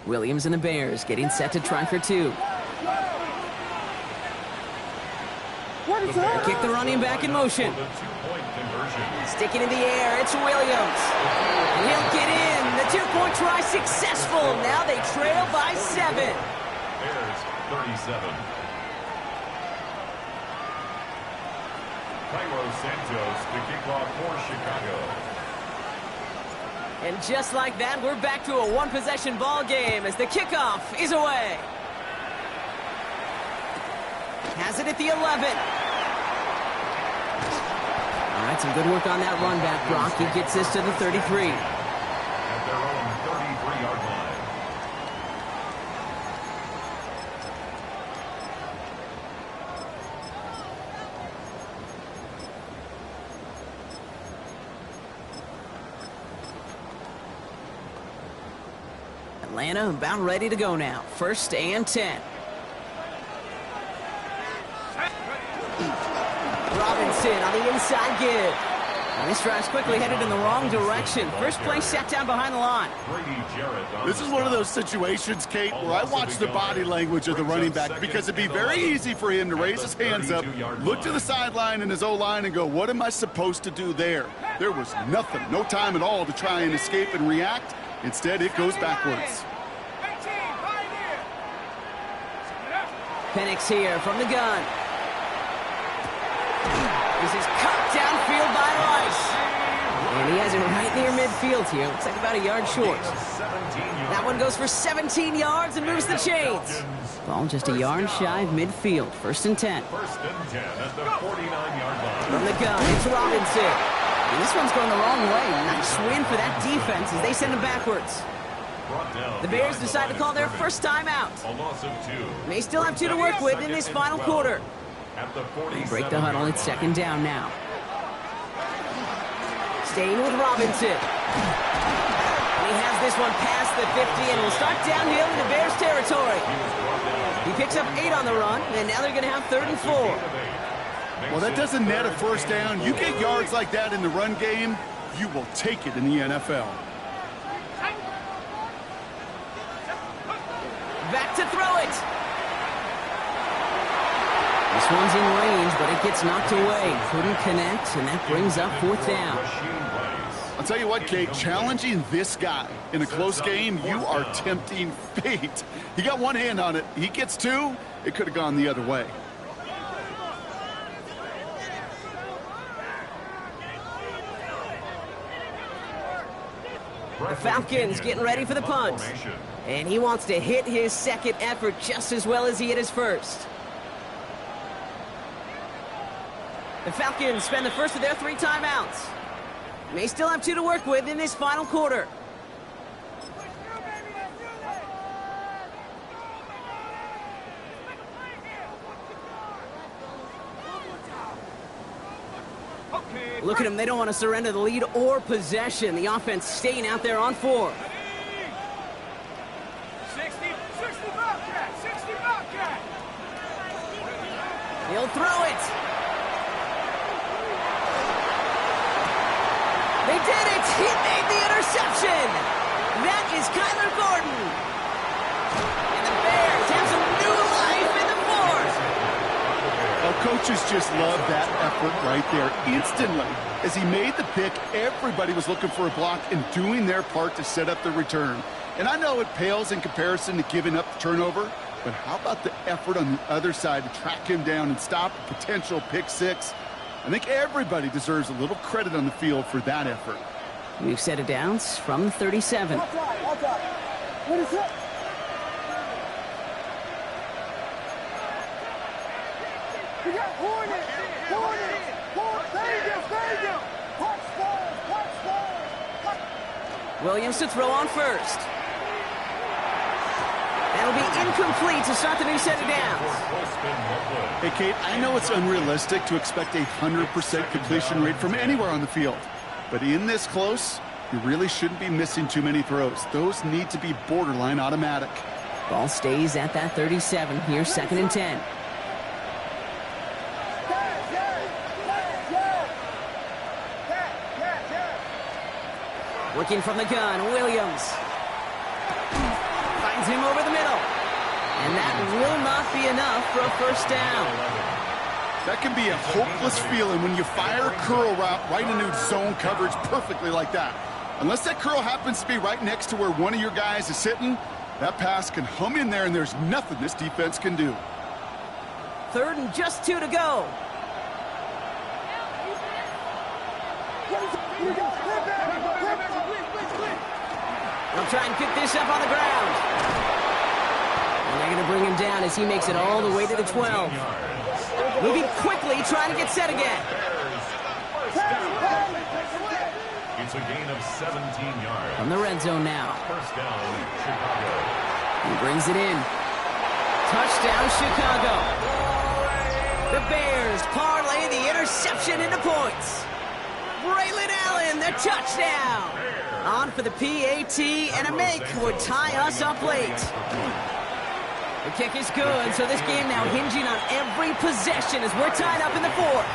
Williams and the Bears getting set to try for 2. Kick the running back in motion. Sticking in the air, it's Williams. And he'll get in. The 2-point try successful. Now they trail by 7. Bears 37. Cairo Santos to kick off for Chicago. And just like that, we're back to a one-possession ball game as the kickoff is away. Has it at the 11. All right, some good work on that run back, Brock. He gets this to the 33. At their own 33-yard line. Atlanta about ready to go now. 1st and 10. Robinson on the inside give. And this drive's quickly headed in the wrong direction. First play set down behind the line. This is one of those situations, Kate, where I watch the body language of the running back because it'd be very easy for him to raise his hands up, look to the sideline in his O-line and go, what am I supposed to do there? There was nothing, no time at all to try and escape and react. Instead, it goes backwards. Penix here from the gun. This is cut downfield by Rice. And he has it right near midfield here. Looks like about a yard short. That one goes for 17 yards and moves the chains. Ball just a yard shy of midfield. 1st and 10. 1st and 10 at the 49-yard line. From the gun, it's Robinson. And this one's going the wrong way. Nice win for that defense as they send him backwards. The Bears decide to call their first time out. A loss of 2. They still have 2 to work with in this final quarter. At the 47. Break the huddle, it's 2nd down now. Staying with Robinson. And he has this one past the 50 and will start downhill into Bears territory. He picks up 8 on the run, and now they're going to have 3rd and 4. Well, that doesn't net a first down. You get yards like that in the run game, you will take it in the NFL. Back to throw it. This one's in range, but it gets knocked away. Couldn't connect, and that brings up fourth down. I'll tell you what, Kate, challenging this guy in a close game, you are tempting fate. He got one hand on it. He gets two, it could have gone the other way. The Falcons getting ready for the punt. And he wants to hit his second effort just as well as he hit his first. The Falcons spend the first of their 3 timeouts. May still have 2 to work with in this final quarter. Look at them, they don't want to surrender the lead or possession. The offense staying out there on 4. 60 Bobcat, 60 Bobcat. He'll throw it. They did it! He made the interception! That is Kyler Gordon. And the Bears have some new life in the fourth. Well, coaches just love that effort right there. Instantly, as he made the pick, everybody was looking for a block and doing their part to set up the return. And I know it pales in comparison to giving up the turnover, but how about the effort on the other side to track him down and stop a potential pick six? I think everybody deserves a little credit on the field for that effort. We've set it down from 37. What is it? We got Hornet! There you go! Williams to throw on first. That'll be incomplete to start the new set of downs. Hey, Kate, I know it's unrealistic to expect a 100% completion rate from anywhere on the field. But in this close, you really shouldn't be missing too many throws. Those need to be borderline automatic. Ball stays at that 37. Here's 2nd and 10. Working from the gun, Williams. Finds him over the middle. And that will not be enough for a first down. That can be a hopeless feeling when you fire a curl route right into zone coverage perfectly like that. Unless that curl happens to be right next to where one of your guys is sitting, that pass can hum in there and there's nothing this defense can do. 3rd and just 2 to go. They'll try and pick this up on the ground. And they're going to bring him down as he makes it all the way to the 12. Moving quickly, trying to get set again. It's a gain of 17 yards. From the red zone now. First down, Chicago. He brings it in. Touchdown, Chicago. The Bears parlay the interception into points. Braylon Allen, the touchdown. On for the PAT, and a make would tie us up late. The kick is good, so this game now hinging on every possession as we're tied up in the 4th.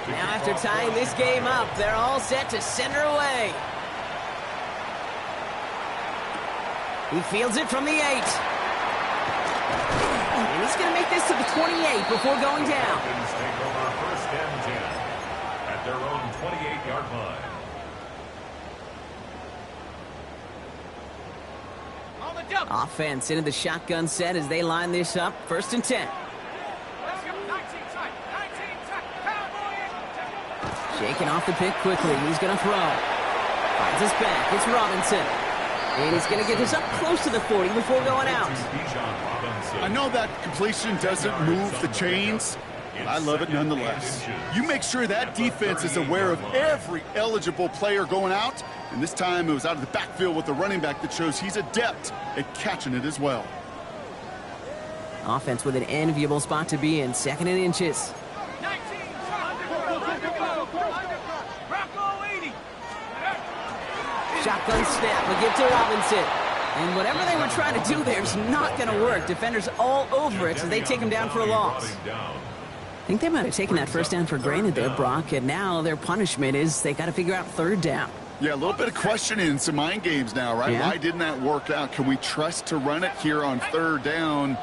Now after tying this game up, they're all set to send her away. He fields it from the 8. And he's going to make this to the 28 before going down. Falcons take over 1st and 10 at their own 28-yard line. Offense into the shotgun set as they line this up. 1st and 10. Shaking off the pick quickly. He's going to throw. Finds us back. It's Robinson. And he's going to get this up close to the 40 before going out. I know that completion doesn't move the chains, but I love it nonetheless. You make sure that defense is aware of every eligible player going out, and this time it was out of the backfield with the running back that shows he's adept at catching it as well. Offense with an enviable spot to be in. 2nd and inches. Shotgun snap. We'll give to Robinson. And whatever they were trying to do there is not going to work. Defenders all over it, so they take him down for a loss. I think they might have taken that first down for granted there, Brock, and now their punishment is they got to figure out third down. Yeah, a little bit of questioning, some mind games now, right? Yeah. Why didn't that work out? Can we trust to run it here on third down?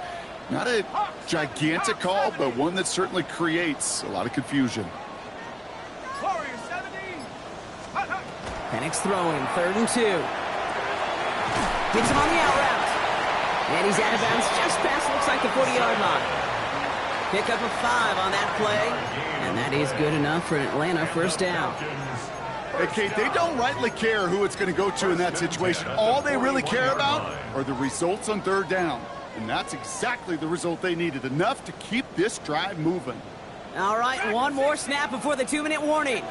Not a gigantic call, but one that certainly creates a lot of confusion. Penix throwing, 3rd and 2. Gets him on the out route. And he's out of bounds just past, looks like the 40-yard line. Pick up a 5 on that play. And that is good enough for an Atlanta first down. Hey, Kate, they don't rightly care who it's going to go to in that situation. All they really care about are the results on third down. And that's exactly the result they needed. Enough to keep this drive moving. All right, one more snap before the 2-minute warning.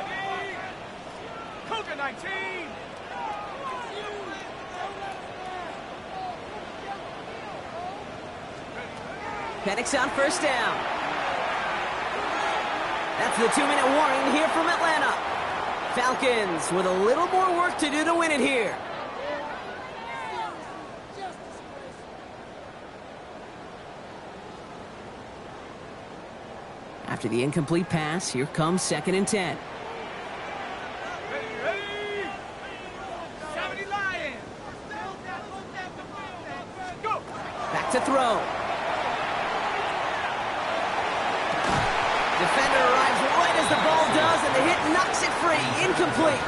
Cougar 19. Penix on first down. That's the 2-minute warning here from Atlanta. Falcons with a little more work to do to win it here. After the incomplete pass, here comes 2nd and 10. Ready. 70 Lions. Go. Back to throw. Defender arrives right as the ball does, and the hit knocks it free. Incomplete.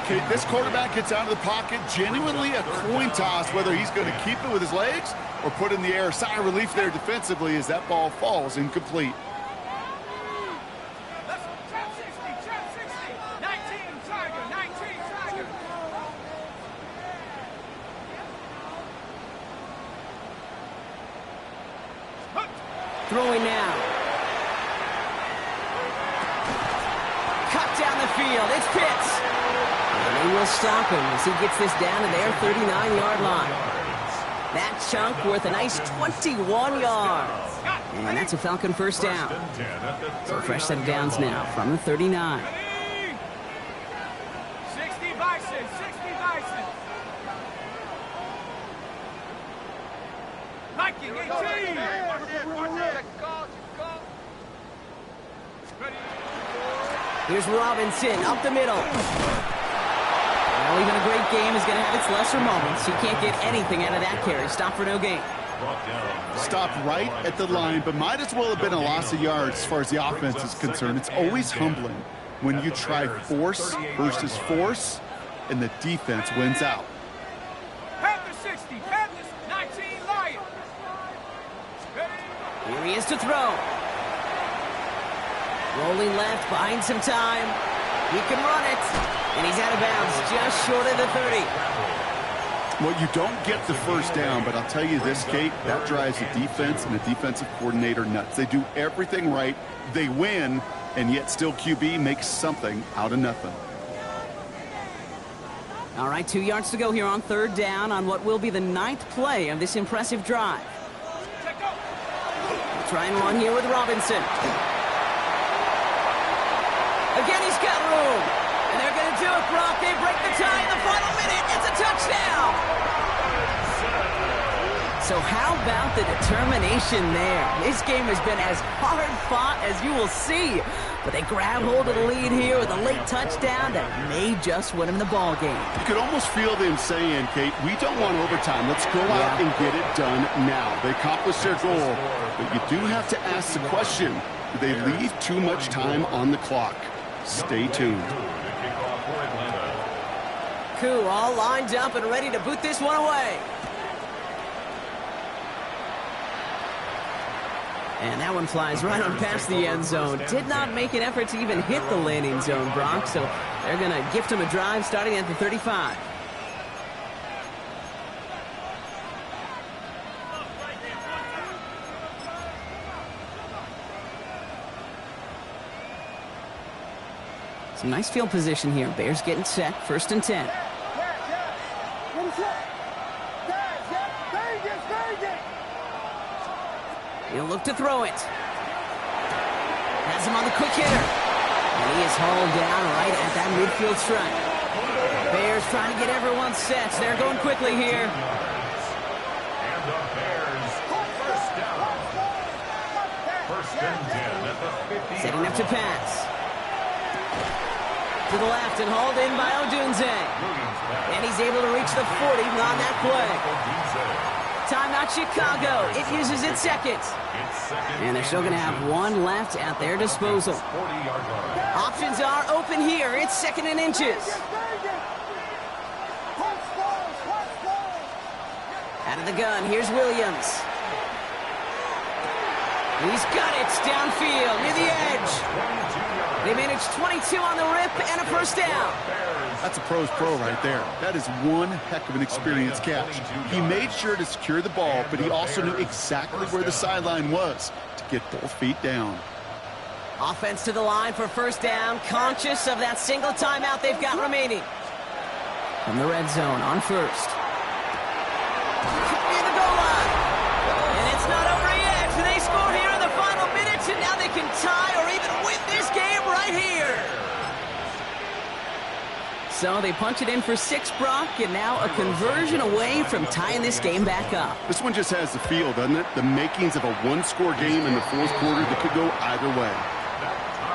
Kate, this quarterback gets out of the pocket, genuinely a coin toss, whether he's going to keep it with his legs or put in the air. Sigh of relief there defensively as that ball falls incomplete. Trap 60. 19 Tiger. Throwing now. Cut down the field. It's Pitts. And they will stop him as he gets this down to their 39-yard line. That chunk worth a nice 21 yards. And that's a Falcon first down. So a fresh set of downs now from the 39. 60 Bison. Liking 18. Here's Robinson up the middle. Well, even a great game is going to have its lesser moments. You can't get anything out of that carry. Stop for no gain. Stopped right at the line, but might as well have been a loss of yards as far as the offense is concerned. It's always humbling when you try force versus force, and the defense wins out. Panthers 60. Panthers 19 Lions. Here he is to throw. Rolling left, buying some time. He can run it. And he's out of bounds, just short of the 30. Well, you don't get the first down, but I'll tell you this, Kate, that drives the defense and the defensive coordinator nuts. They do everything right. They win, and yet still QB makes something out of nothing. All right, 2 yards to go here on third down on what will be the 9th play of this impressive drive. Try and run here with Robinson. Again, he's got room. And they're going to do it, Brock. They break the tie in the final minute. It's a touchdown. So how about the determination there? This game has been as hard fought as you will see. But they grab hold of the lead here with a late touchdown that may just win them the ball game. You could almost feel them saying, Kate, we don't want overtime. Let's go out and get it done now. They accomplished their goal. But you do have to ask the question, do they leave too much time on the clock? Stay tuned. Koo all lined up and ready to boot this one away. And that one flies right on past the end zone. Did not make an effort to even hit the landing zone, Brock. So they're going to gift him a drive starting at the 35. Some nice field position here. Bears getting set. 1st and 10. He'll look to throw it. Has him on the quick hitter. And he is hauled down right at that midfield stripe. Bears Just trying to get everyone set. They're going quickly here. And the Bears first down. First and 10 at the 50. Setting up to pass. To the left and hauled in by Odunze. And he's able to reach the 40 on that play. Timeout Chicago. It uses its second. And they're still going to have one left at their disposal. Options are open here. It's second and inches. Out of the gun, here's Williams. He's got it downfield near the edge. They managed 22 on the rip and a first down. That's a pro's pro right there. That is one heck of an experienced catch. He made sure to secure the ball, but he also knew exactly where the sideline was to get both feet down. Offense to the line for first down, conscious of that single timeout they've got remaining. From the red zone on first. Near the goal line. And it's not over yet. They score here in the final minutes, and now they can tie or even win this game right here. So they punch it in for 6, Brock, and now a conversion away from tying this game back up. This one just has the feel, doesn't it? The makings of a one-score game in the fourth quarter that could go either way.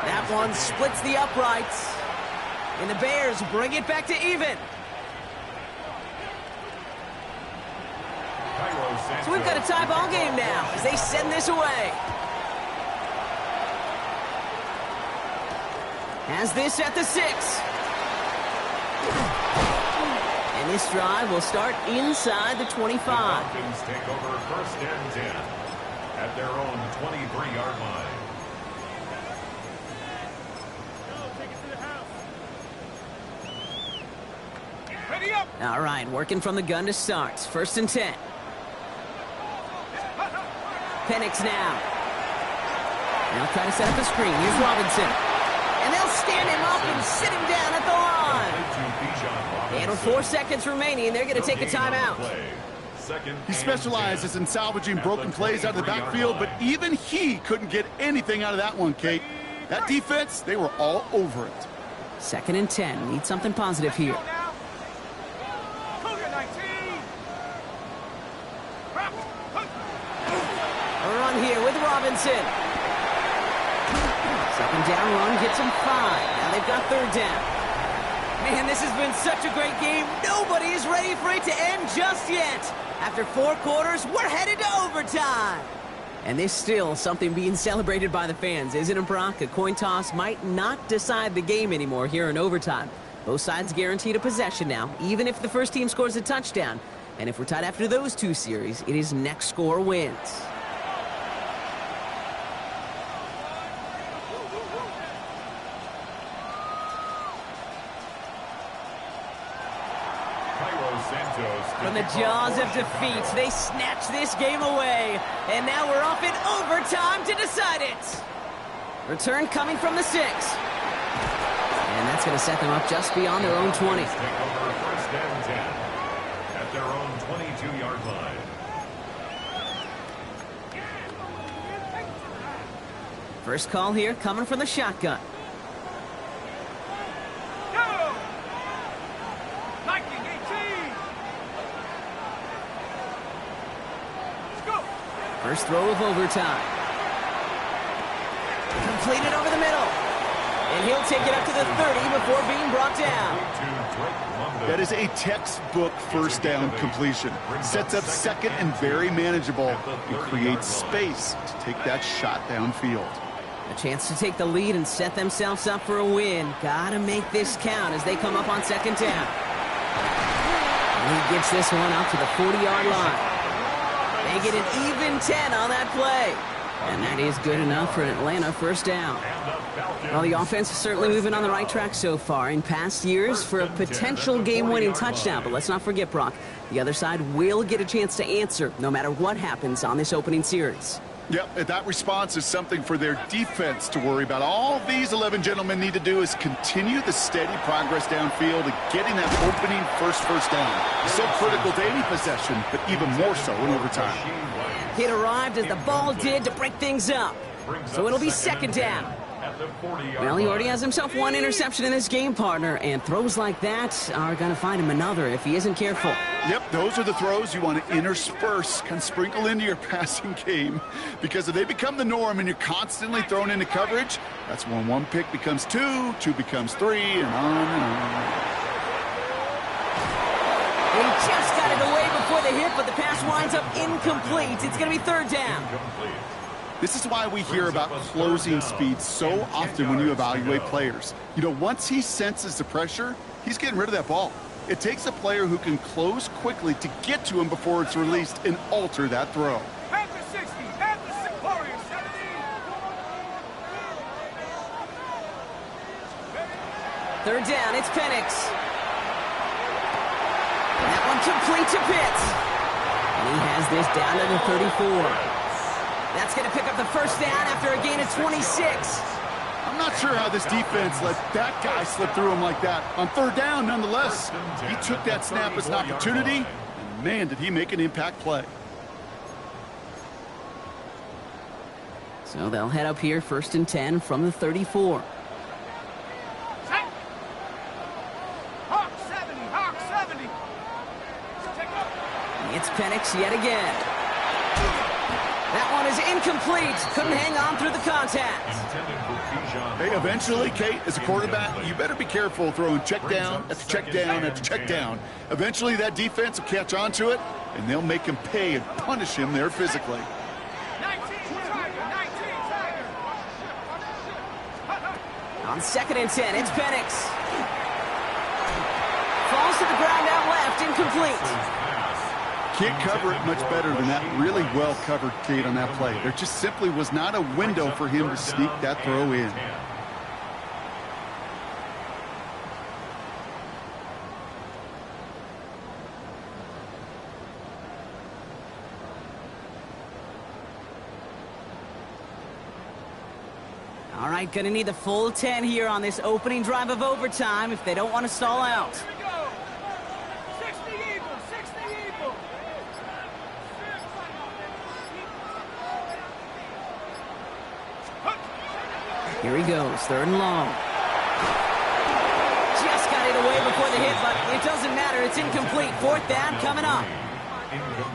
That one splits the uprights. And the Bears bring it back to even. So we've got a tie ball game now as they send this away. Has this at the 6. And this drive will start inside the 25. The Falcons take over first and 10 at their own 23-yard line. Ready up. All right, working from the gun to start. First and 10. Penix now. They'll try to set up a screen. Here's Robinson. And they'll stand him up and sit him down at the line. And with 4 seconds remaining, they're going to take a timeout. He specializes in salvaging broken plays out of the backfield, but even he couldn't get anything out of that one, Kate. That defense, they were all over it. Second and 10. Need something positive here. A run here with Robinson. Second down run gets them 5. Now they've got third down. Man, this has been such a great game. Nobody is ready for it to end just yet. After 4 quarters, we're headed to overtime. And there's still something being celebrated by the fans, isn't it, Brock? A coin toss might not decide the game anymore here in overtime. Both sides guaranteed a possession now, even if the first team scores a touchdown. And if we're tied after those 2 series, it is next score wins. From the jaws of defeat, they snatch this game away. And now we're off in overtime to decide it. Return coming from the 6. And that's going to set them up just beyond their own 20. Take over first and 10 at their own 22-yard line. First call here coming from the shotgun. First throw of overtime. Completed over the middle. And he'll take it up to the 30 before being brought down. That is a textbook first down completion. Sets up second and very manageable and creates space to take that shot downfield. A chance to take the lead and set themselves up for a win. Gotta make this count as they come up on second down. And he gets this one out to the 40-yard line. They get an even 10 on that play. And that is good enough for an Atlanta first down. Well, the offense is certainly moving on the right track so far in past years for a potential game-winning touchdown. But let's not forget, Brock, the other side will get a chance to answer no matter what happens on this opening series. Yep, that response is something for their defense to worry about. All these 11 gentlemen need to do is continue the steady progress downfield and getting that opening first down. So critical to any possession, but even more so in overtime. It arrived as the ball did to break things up. So it'll be second down. at the 40-yard Well, he already line. has himself one interception in this game, partner, and throws like that are going to find him another if he isn't careful. Yep, those are the throws you want to intersperse, kind of sprinkle into your passing game. Because if they become the norm and you're constantly thrown into coverage, that's when one pick becomes two, two becomes three, and on and on. He just got it away before the hit, but the pass winds up incomplete. It's going to be third down. Incomplete. This is why we hear about closing speed so often when you evaluate players. You know, once he senses the pressure, he's getting rid of that ball. It takes a player who can close quickly to get to him before it's released and alter that throw. At the 60, at the 6, Warriors, 70. Third down, it's Penix. That one complete to Pitts. And he has this down to the 34. That's going to pick up the first down after a gain of 26. I'm not sure how this defense let that guy slip through him like that. On third down, nonetheless, he took that snap as an opportunity, and man, did he make an impact play. So they'll head up here, 1st and 10 from the 34. Set. Hawk 70, Hawk 70. Take up. It's Penix yet again. That one is incomplete. Couldn't hang on through the contact. Intended for Bijan. Hey, eventually, Kate, as a quarterback, you better be careful throwing check down after check down after check down. Eventually, that defense will catch on to it, and they'll make him pay and punish him there physically. 19, Tiger, 19, Tiger. On 2nd and 10, it's Penix. Falls to the ground out left, incomplete. Can't cover it much better than that. Really well covered, Kate, on that play. There just simply was not a window for him to sneak that throw in. All right, going to need the full 10 here on this opening drive of overtime if they don't want to stall out. Here we go. 60 Eagles, 60 Eagles. Here he goes, 3rd and long. Just got it away before the hit, but it doesn't matter. It's incomplete. 4th down coming up.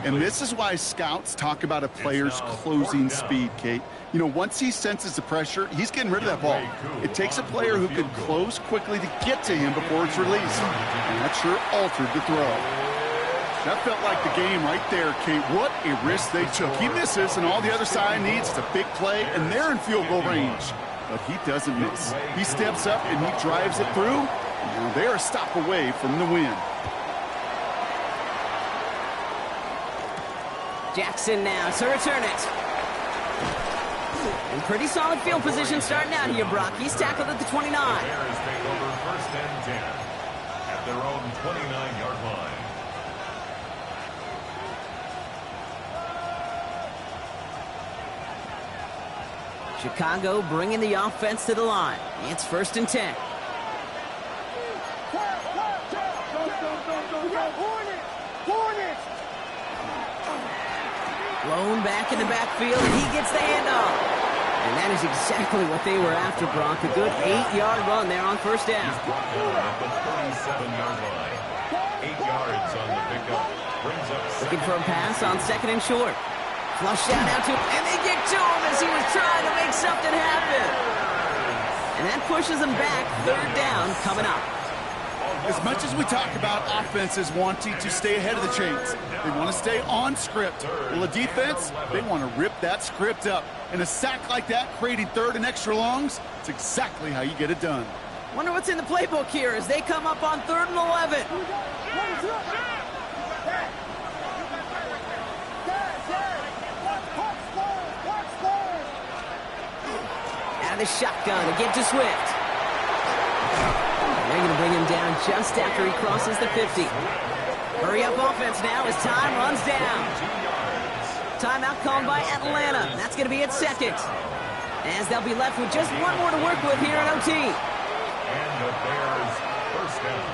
And this is why scouts talk about a player's closing speed, Kate. You know, once he senses the pressure, he's getting rid of that ball. It takes a player who can close quickly to get to him before it's released. And that sure altered the throw. That felt like the game right there, Kate. What a risk they took. He misses, and all the other side needs is a big play, and they're in field goal range. But he doesn't miss. He steps up, and he drives it through. Now they're a stop away from the win. Jackson now to return it. In pretty solid field position starting out here, Brock. He's tackled at the 29. Bears take over 1st and 10 at their own 29-yard line. Chicago bringing the offense to the line. It's 1st and 10. Hornet! Blown back in the backfield, and he gets the handoff. And that is exactly what they were after, Brock. A good 8-yard run there on 1st down. Brought down at the 37-yard line. 8 yards on the pickup. Brings up Looking for a pass on 2nd and short. Flush out to him, and they get to him as he was trying to make something happen. And that pushes him back. 3rd down coming up. As much as we talk about offenses wanting to stay ahead of the chains, they want to stay on script. Well, the defense, they want to rip that script up. And a sack like that, creating 3rd and extra longs, it's exactly how you get it done. Wonder what's in the playbook here as they come up on 3rd and 11. Out of the shotgun to get to Swift. They're going to bring him down just after he crosses the 50. Hurry up offense now as time runs down. Timeout called by Atlanta. That's going to be its 2nd. As they'll be left with just one more to work with here in OT. And the Bears 1st down.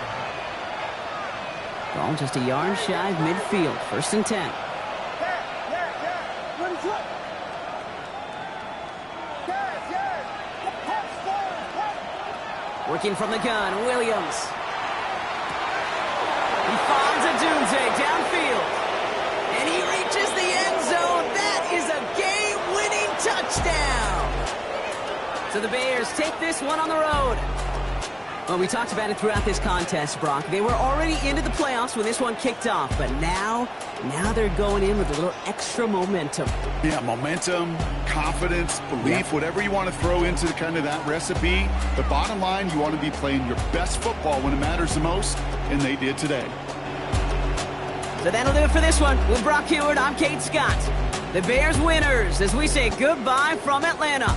Ball just a yard shy of midfield. 1st and 10. Working from the gun, Williams. He finds Adunze downfield. And he reaches the end zone. That is a game-winning touchdown. So the Bears take this one on the road. Well, we talked about it throughout this contest, Brock. They were already into the playoffs when this one kicked off, but now they're going in with a little extra momentum. Yeah, momentum, confidence, belief, whatever you want to throw into kind of that recipe. The bottom line, you want to be playing your best football when it matters the most, and they did today. So that'll do it for this one. With Brock Heward, I'm Kate Scott. The Bears winners as we say goodbye from Atlanta.